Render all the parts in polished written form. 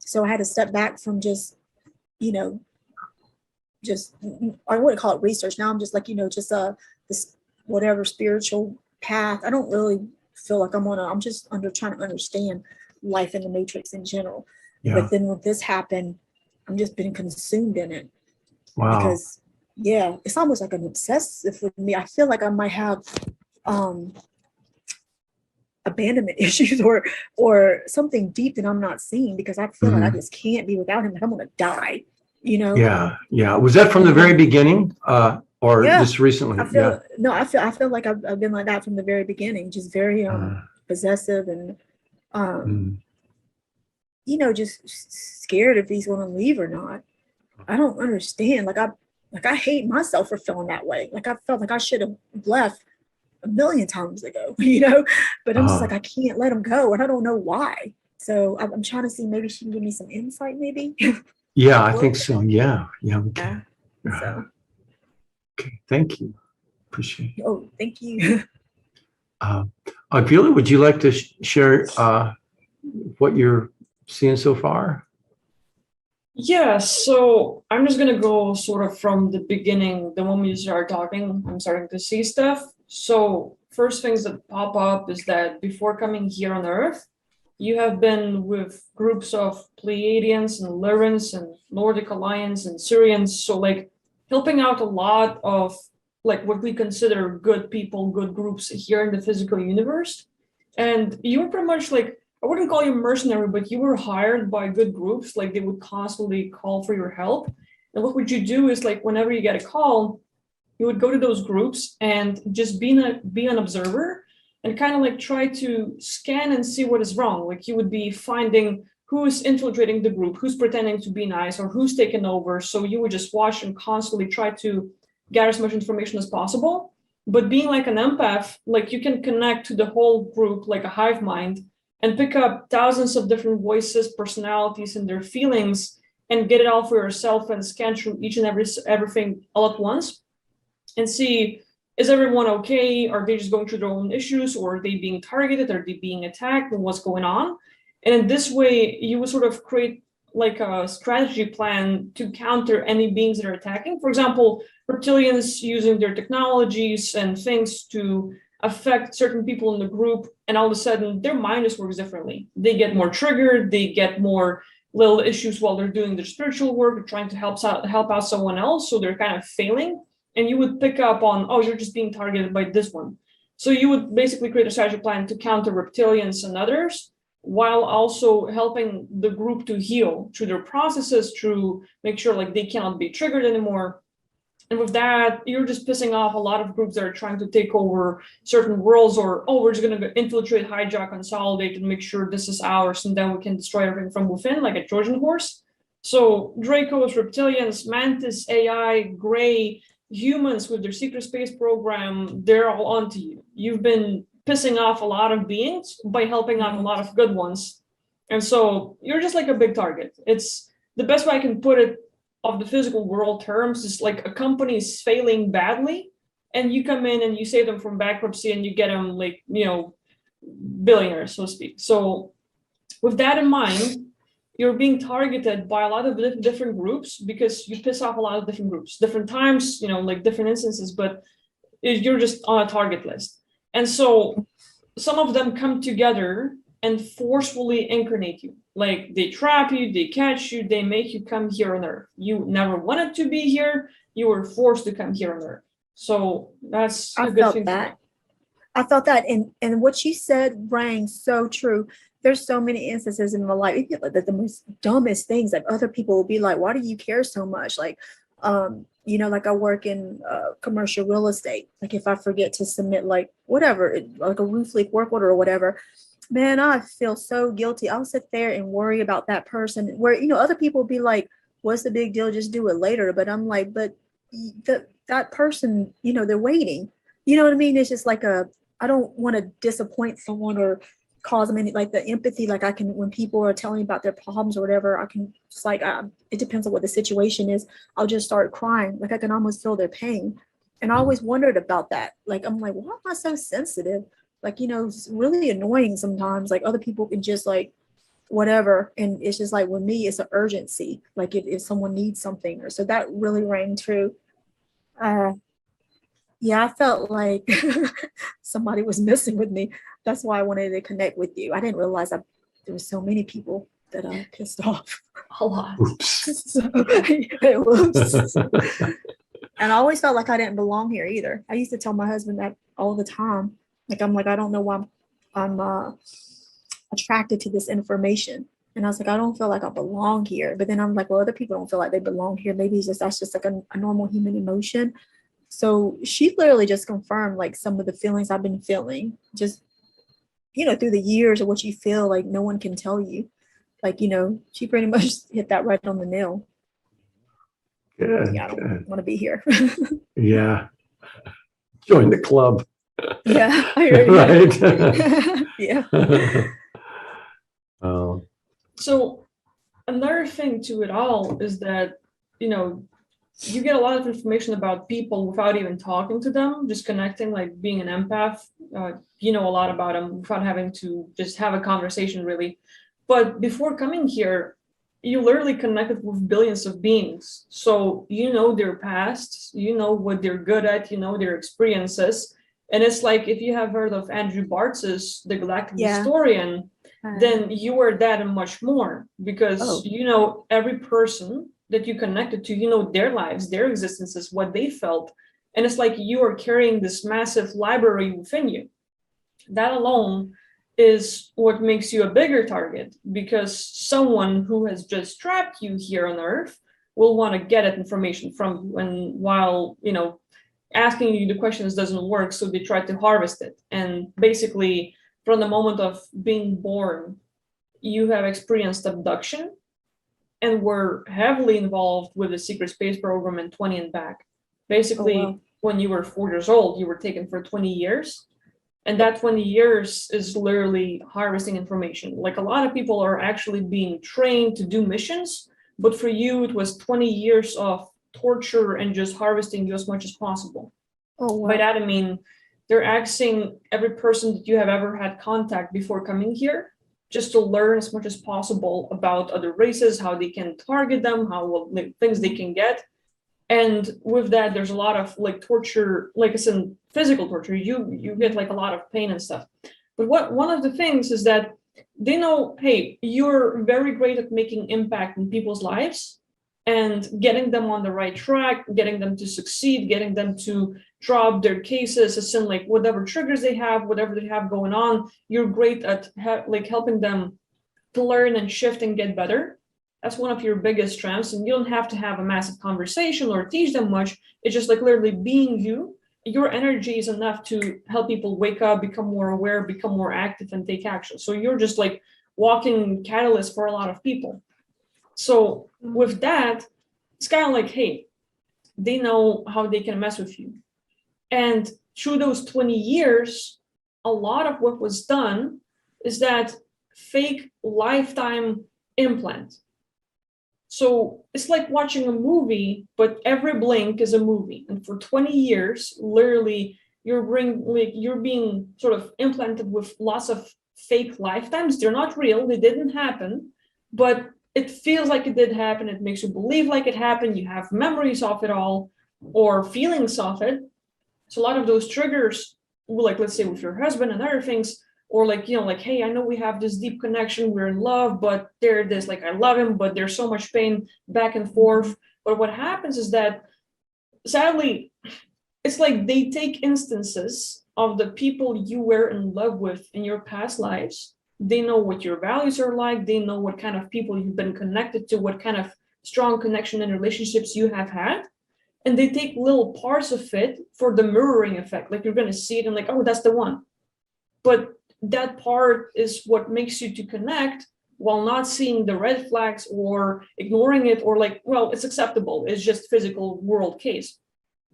So I had to step back from just, you know, just, I wouldn't call it research. Now I'm just like, just this whatever spiritual path. I don't really feel like I'm just trying to understand life in the matrix in general. Yeah. But then when this happened, I'm just been consumed in it. Wow. Because yeah, it's almost like an obsessive with me. I feel like I might have abandonment issues or something deep that I'm not seeing, because I feel like I just can't be without him. Like I'm gonna die, Yeah. Was that from the very beginning, or just recently? I feel like I've been like that from the very beginning, just very possessive and just scared if he's gonna leave or not. I don't understand. I hate myself for feeling that way. Like I felt like I should have left a million times ago, but I'm just like, I can't let him go, and I don't know why. So I'm trying to see, maybe she can give me some insight, maybe. Yeah, I think so. Yeah, we can. So okay, thank you. Appreciate it. Oh, thank you. Akvile, would you like to share what you're seeing so far? Yeah, so I'm just gonna go sort of from the beginning. The moment you start talking, I'm starting to see stuff. So first things that pop up is that before coming here on Earth, you have been with groups of Pleiadians and Lyrans and Nordic Alliance and Syrians. So like helping out a lot of like what we consider good people, good groups here in the physical universe. And you were pretty much like, I wouldn't call you mercenary, but you were hired by good groups. Like they would constantly call for your help. And what would you do is like, whenever you get a call, you would go to those groups and just be an observer and kind of like try to scan and see what is wrong. Like you would be finding who's infiltrating the group, who's pretending to be nice, or who's taken over. So you would just watch and constantly try to gather as much information as possible. But being like an empath, like you can connect to the whole group like a hive mind and pick up thousands of different voices, personalities, and their feelings, and get it all for yourself and scan through each and everything all at once and see, is everyone okay? Are they just going through their own issues, or are they being targeted? Are they being attacked? And what's going on? And in this way, you would sort of create like a strategy plan to counter any beings that are attacking. For example, reptilians using their technologies and things to affect certain people in the group, and all of a sudden their mind just works differently. They get more triggered, they get more little issues while they're doing their spiritual work or trying to help out someone else, so they're kind of failing. And you would pick up on, oh, you're just being targeted by this one. So you would basically create a strategy plan to counter reptilians and others, while also helping the group to heal through their processes, through make sure like they cannot be triggered anymore. And with that, you're just pissing off a lot of groups that are trying to take over certain worlds, or, oh, we're just going to infiltrate, hijack, consolidate, and make sure this is ours, and then we can destroy everything from within, like a Trojan horse. So Dracos, reptilians, Mantis, AI, Gray, humans with their secret space program, they're all onto you. You've been pissing off a lot of beings by helping out a lot of good ones. And so you're just like a big target. It's the best way I can put it of the physical world terms is like a company is failing badly, and you come in and you save them from bankruptcy and you get them like, billionaires, so to speak. So with that in mind, you're being targeted by a lot of different groups because you piss off a lot of different groups, different times, like different instances, but you're just on a target list. And so some of them come together and forcefully incarnate you. Like they trap you, they catch you, they make you come here on Earth. You never wanted to be here. You were forced to come here on Earth. So that's a good thing. I felt that, and what you said rang so true. There's so many instances in my life, like the most dumbest things, like other people will be like, why do you care so much? Like, like I work in commercial real estate. Like if I forget to submit like whatever, like a roof leak work order or whatever, man, I feel so guilty. I'll sit there and worry about that person where, other people will be like, what's the big deal? Just do it later. But I'm like, but that person, they're waiting. You know what I mean? It's just like I don't want to disappoint someone or cause them any, like the empathy. Like I can, when people are telling me about their problems or whatever, I can just like, it depends on what the situation is. I'll just start crying. Like I can almost feel their pain. And I always wondered about that. Like, I'm like, why am I so sensitive? Like, it's really annoying sometimes. Like other people can just like whatever. And it's just like with me, it's an urgency. Like if someone needs something, or so that really rang true. Yeah, I felt like somebody was messing with me. That's why I wanted to connect with you. I didn't realize there were so many people that I pissed off. A lot. Oops. So, whoops. And I always felt like I didn't belong here either. I used to tell my husband that all the time. Like, I'm like, I don't know why I'm attracted to this information. And I was like, I don't feel like I belong here. But then I'm like, well, other people don't feel like they belong here. Maybe it's just that's just like a normal human emotion. So she literally just confirmed like some of the feelings I've been feeling, just through the years of what you feel like no one can tell you. Like, she pretty much hit that right on the nail. Good. Yeah, I don't want to be here. Yeah. Join the club. Yeah, I hear you. Right. Yeah. So another thing to it all is that, you get a lot of information about people without even talking to them, just connecting, like being an empath. You know a lot about them without having to just have a conversation, really. But before coming here, you literally connected with billions of beings. So you know their past, you know what they're good at, you know their experiences. And it's like if you have heard of Andrew Bartz's The Galactic Yeah. Historian, then you are that and much more, because you know every person that you connected to, you know their lives, their existences, what they felt. And it's like you are carrying this massive library within you. That alone is what makes you a bigger target, because someone who has just trapped you here on Earth will want to get that information from you. And while, asking you the questions doesn't work, so they try to harvest it. And basically, from the moment of being born, you have experienced abduction and were heavily involved with the secret space program in 20 and back. Basically, when you were 4 years old, you were taken for 20 years. And that 20 years is literally harvesting information. Like a lot of people are actually being trained to do missions, but for you, it was 20 years of torture and just harvesting you as much as possible. By that, I mean, they're asking every person that you have ever had contact before coming here just to learn as much as possible about other races, how they can target them, what things they can get. And with that, there's a lot of like torture, like I said, physical torture. You get like a lot of pain and stuff. But one of the things is that they know, hey, you're very great at making impact in people's lives and getting them on the right track, getting them to succeed, getting them to drop their cases, as in like whatever triggers they have, whatever they have going on. You're great at like helping them to learn and shift and get better. That's one of your biggest strengths, and you don't have to have a massive conversation or teach them much. It's just like literally being you. Your energy is enough to help people wake up, become more aware, become more active, and take action. So you're just like walking catalyst for a lot of people. So with that, it's kind of like, hey, they know how they can mess with you. And through those 20 years, a lot of what was done is that fake lifetime implant. So it's like watching a movie, but every blink is a movie. And for 20 years, literally, you're being sort of implanted with lots of fake lifetimes. They're not real. They didn't happen, but it feels like it did happen. It makes you believe like it happened. You have memories of it all or feelings of it. So a lot of those triggers, like let's say with your husband and other things, or like, like, hey, I know we have this deep connection, we're in love, but there's like, I love him, but there's so much pain back and forth. But what happens is that, sadly, it's like they take instances of the people you were in love with in your past lives. They know what your values are like. They know what kind of people you've been connected to, what kind of strong connection and relationships you have had. And they take little parts of it for the mirroring effect. Like you're going to see it and like, oh, that's the one. But that part is what makes you to connect while not seeing the red flags or ignoring it or like, well, it's acceptable. It's just physical world case.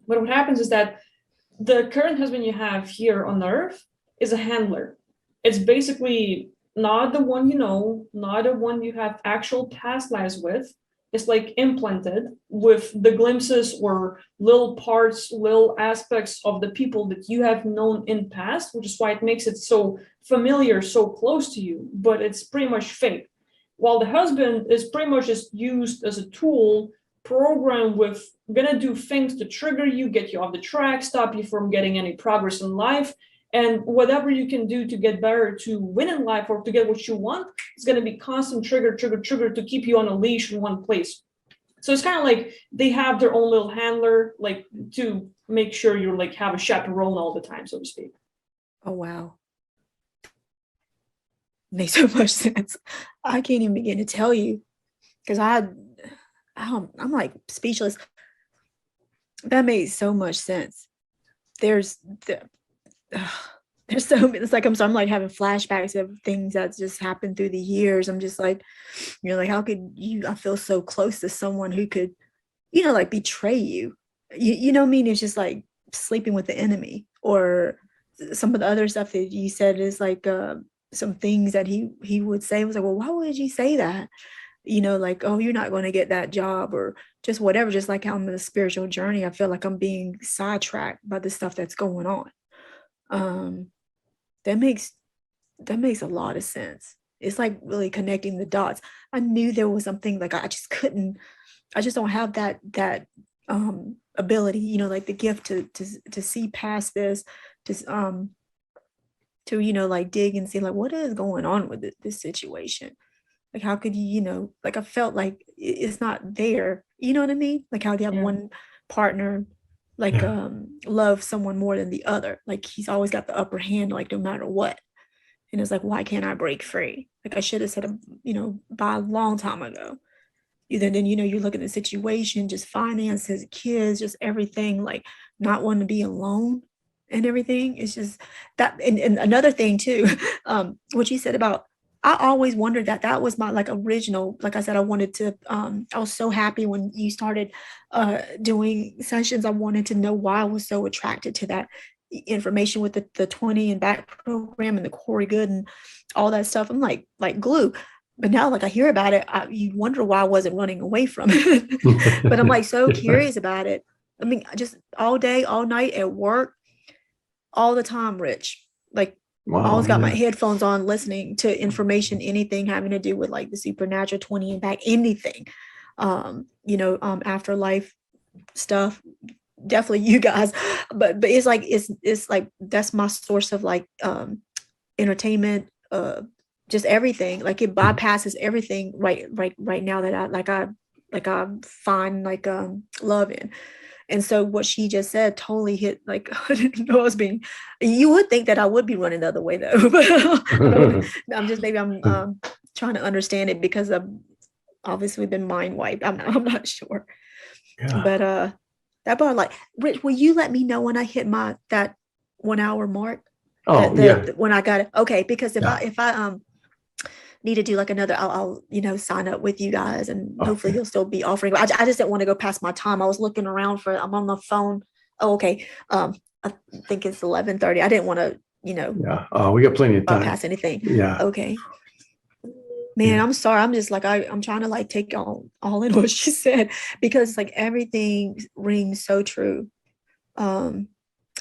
But what happens is that the current husband you have here on Earth is a handler. It's basically not the one you know, not the one you have actual past lives with. It's like implanted with the glimpses or little parts, little aspects of the people that you have known in past, which is why it makes it so familiar, so close to you, but it's pretty much fake. while the husband is pretty much just used as a tool, programmed with gonna do things to trigger you, get you off the track, stop you from getting any progress in life. And whatever you can do to get better, to win in life or to get what you want, is going to be constant trigger to keep you on a leash in one place. So it's kind of like they have their own little handler, like to make sure you're like have a chaperone all the time, so to speak. Oh, wow. Makes so much sense. I can't even begin to tell you because I'm like speechless. That makes so much sense. There's so many, it's like I'm like having flashbacks of things that just happened through the years. I'm just like, like, how could you, I feel so close to someone who could, like betray you. You know what I mean? It's just like sleeping with the enemy, or some of the other stuff that you said is like some things that he would say. I was like, well, why would you say that? Like, oh, you're not going to get that job, or just whatever. Just like how I'm in a spiritual journey, I feel like I'm being sidetracked by the stuff that's going on. That makes a lot of sense. It's like really connecting the dots. I knew there was something, like I just don't have that ability, like the gift to see past this, to like dig and see like what is going on with this situation. Like, how could you, like, I felt like it's not there. You know what I mean? Like how they have one partner, like, love someone more than the other. Like he's always got the upper hand, like no matter what. And it's like, why can't I break free? Like I should have said, by a long time ago. Then, you look at the situation, just finances, kids, just everything, like not wanting to be alone and everything. It's just that. And another thing too, what you said about, I always wondered that was my like original, like I said, I wanted to, I was so happy when you started doing sessions. I wanted to know why I was so attracted to that information with the 20 and back program and the Corey Good and all that stuff. I'm like glue. But now, like I hear about it, you wonder why I wasn't running away from it. But I'm like so curious about it. I mean, just all day, all night at work, all the time, Rich. Like, wow, I always got my headphones on, listening to information, anything having to do with like the supernatural, 20 and back, anything. Afterlife stuff. Definitely you guys, but it's like that's my source of like entertainment, just everything. Like it bypasses everything right now that I find like love in. And so what she just said totally hit, like, I didn't know I was being, you would think that I would be running the other way though, but I'm just, maybe I'm trying to understand it because I've obviously been mind wiped. I'm not sure. But that part, like, Rich, will you let me know when I hit that 1 hour mark? When I got it. Okay, because if I need to do like another, I'll sign up with you guys, and hopefully you'll still be offering. I just didn't want to go past my time. I was looking around I'm on the phone. Oh, okay. I think it's 11:30. I didn't want to, we got plenty of time. Bypass anything. Yeah. Okay. Man, I'm sorry. I'm just like, I'm trying to like take all in what she said, because like everything rings so true.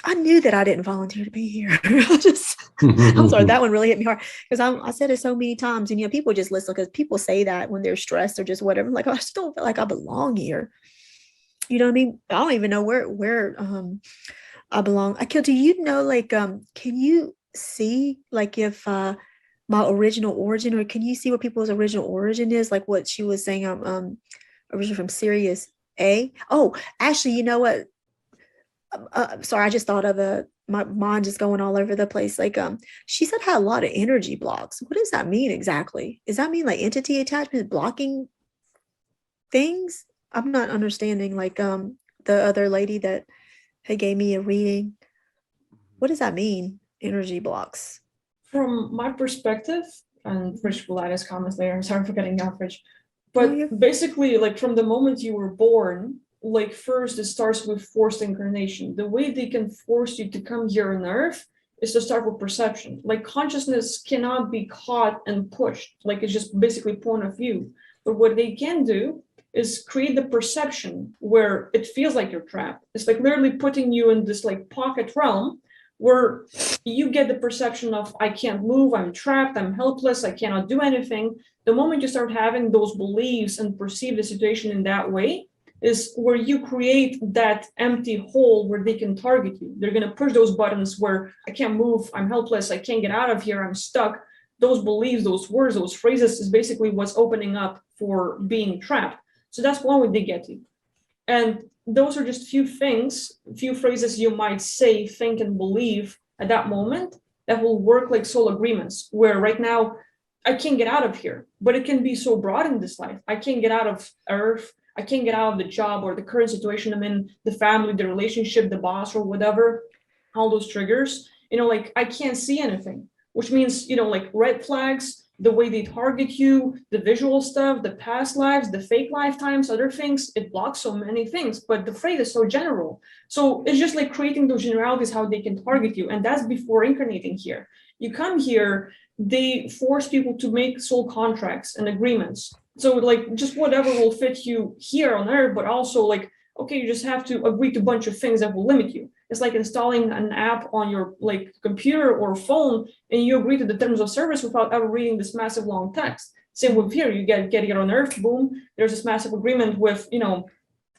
I knew that I didn't volunteer to be here. I'm sorry, that one really hit me hard, because I said it so many times, and people just listen, because people say that when they're stressed or just whatever. Like, I still feel like I belong here. You know what I mean? I don't even know where I belong. Akil, do you know, like, can you see like if my original origin, or can you see what people's original origin is? Like what she was saying, originally from Sirius A. Oh, actually, you know what? Sorry, I just thought of my mind just going all over the place. Like, she said had a lot of energy blocks. What does that mean exactly? Does that mean like entity attachment blocking things? I'm not understanding. Like, the other lady that had gave me a reading. What does that mean? Energy blocks. From my perspective, and Rich will add his comments later. I'm sorry for cutting off, Rich. But basically, like from the moment you were born, like first it starts with forced incarnation. The way they can force you to come here on Earth is to start with perception. Like consciousness cannot be caught and pushed. Like it's just basically point of view. But what they can do is create the perception where it feels like you're trapped. It's like literally putting you in this like pocket realm where you get the perception of, I can't move, I'm trapped, I'm helpless, I cannot do anything. The moment you start having those beliefs and perceive the situation in that way, is where you create that empty hole where they can target you. They're going to push those buttons where I can't move, I'm helpless, I can't get out of here, I'm stuck. Those beliefs, those words, those phrases is basically what's opening up for being trapped. So that's one way they get you. And those are just few things, few phrases you might say, think, and believe at that moment that will work like soul agreements, where right now I can't get out of here, but it can be so broad in this life. I can't get out of Earth. I can't get out of the job or the current situation I'm in, the family, the relationship, the boss, or whatever, all those triggers, like I can't see anything, which means, like red flags, the way they target you, the visual stuff, the past lives, the fake lifetimes, other things, it blocks so many things, but the phrase is so general. So it's just like creating those generalities, how they can target you. And that's before incarnating here. You come here, they force people to make soul contracts and agreements. So like just whatever will fit you here on Earth, but also like, okay, you just have to agree to a bunch of things that will limit you. It's like installing an app on your like computer or phone, and you agree to the terms of service without ever reading this massive long text. Same with here, you get here on Earth, boom, there's this massive agreement with,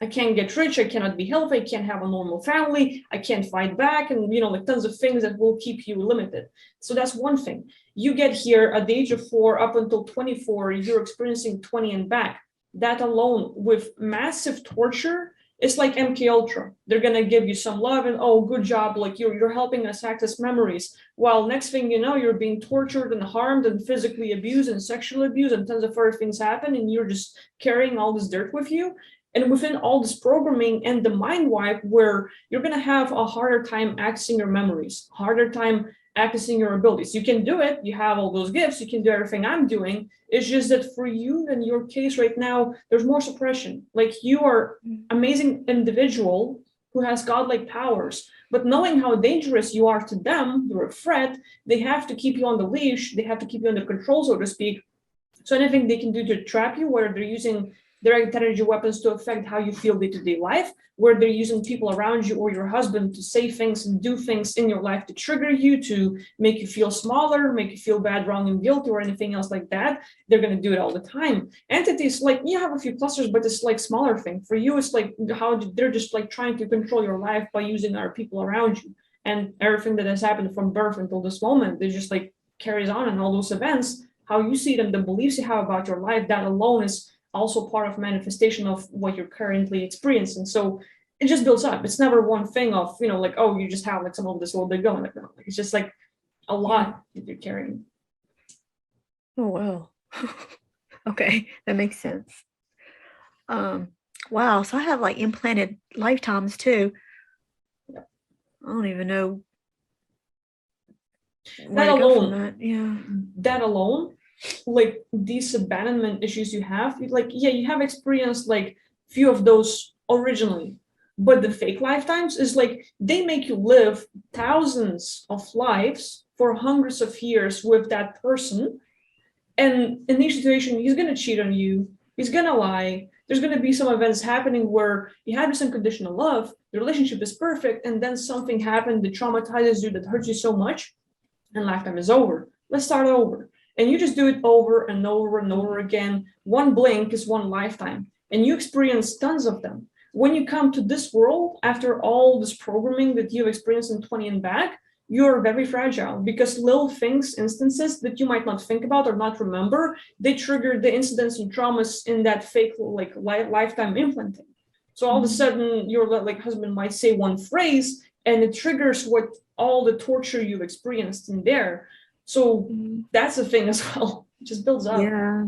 I can't get rich, I cannot be healthy, I can't have a normal family, I can't fight back, and like tons of things that will keep you limited. So that's one thing. You get here at the age of 4 up until 24, you're experiencing 20 and back. That alone with massive torture, it's like MK Ultra. They're gonna give you some love and, oh, good job, like you're helping us access memories. While next thing you know, you're being tortured and harmed and physically abused and sexually abused, and tons of other things happen, and you're just carrying all this dirt with you. And within all this programming and the mind wipe, where you're going to have a harder time accessing your memories, harder time accessing your abilities. You can do it. You have all those gifts. You can do everything I'm doing. It's just that for you, in your case right now, there's more suppression. Like you are amazing individual who has godlike powers, but knowing how dangerous you are to them, you're a threat, they have to keep you on the leash. They have to keep you under control, so to speak. So anything they can do to trap you, whether they're using direct energy weapons to affect how you feel day-to-day life, where they're using people around you or your husband to say things and do things in your life to trigger you, to make you feel smaller, make you feel bad, wrong, and guilty, or anything else like that. They're going to do it all the time. Entities, like you have a few clusters, but it's like smaller thing. For you, it's like how they're just like trying to control your life by using our people around you. And everything that has happened from birth until this moment, they just like carries on, and all those events, how you see them, the beliefs you have about your life, that alone is also part of manifestation of what you're currently experiencing. So it just builds up. It's never one thing of, like, oh, you just have like some of this little bit going. Like, no, it's just like a lot that you're carrying. Oh, wow. Okay, that makes sense. Wow, so I have like implanted lifetimes too. Yeah. I don't even know that alone. That alone, like these abandonment issues you have, like, yeah, you have experienced like few of those originally, but the fake lifetimes is like they make you live thousands of lives for hundreds of years with that person, and in each situation he's going to cheat on you, he's going to lie, there's going to be some events happening where you have this unconditional love, the relationship is perfect, and then something happened that traumatizes you, that hurts you so much, and lifetime is over. Let's start over. And you just do it over and over and over again. One blink is one lifetime, and you experience tons of them. When you come to this world, after all this programming that you've experienced in 20 and back, you're very fragile, because little things, instances that you might not think about or not remember, they trigger the incidents and traumas in that fake like lifetime implanting. So all of a sudden, your like husband might say one phrase, and it triggers what all the torture you've experienced in there. So that's the thing as well. It just builds up. Yeah.